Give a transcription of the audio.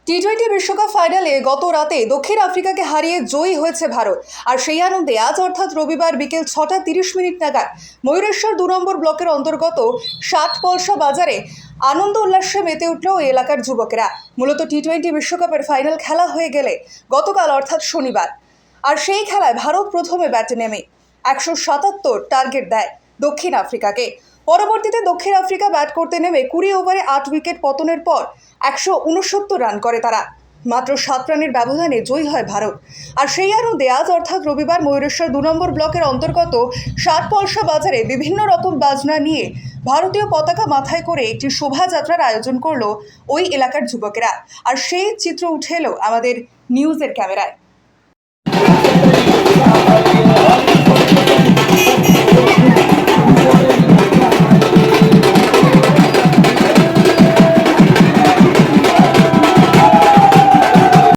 টি-20 বিশ্বকাপ ফাইনালে গত রাতে দক্ষিণ আফ্রিকাকে হারিয়ে জয়ী হয়েছে ভারত। আর সেই আনন্দে আজ অর্থাৎ রবিবার বিকেল 6:30 নাগাদ ময়ূরেশ্বর 2 নম্বর ব্লকের অন্তর্গত 60 পলসা বাজারে আনন্দ উল্লাসে মেতে উঠল ওই এলাকার যুবকেরা। মূলত টি-20 বিশ্বকাপের ফাইনাল খেলা হয়ে গেলে গতকাল অর্থাৎ শনিবার, আর সেই খেলায় ভারত প্রথমে ব্যাটে নেমে 177 টার্গেট দেয় দক্ষিণ আফ্রিকাকে। পরবর্তীতে দক্ষিণ আফ্রিকা ব্যাট করতে নেমে 20 ওভারে 8 উইকেট পতনের পর 169 রান করে তারা। মাত্র 7 রানের ব্যবধানে জয়ী হয় ভারত। আর সেই আনন্দে আজ অর্থাৎ রবিবার ময়ূরেশ্বর 2 নম্বর ব্লকের অন্তর্গত 60 পলসা বাজারে বিভিন্ন রকম বাজনা নিয়ে ভারতীয় পতাকা মাথায় করে একটি শোভাযাত্রার আয়োজন করলো ওই এলাকার যুবকেরা। আর সেই চিত্র উঠে এলো আমাদের নিউজের ক্যামেরায়।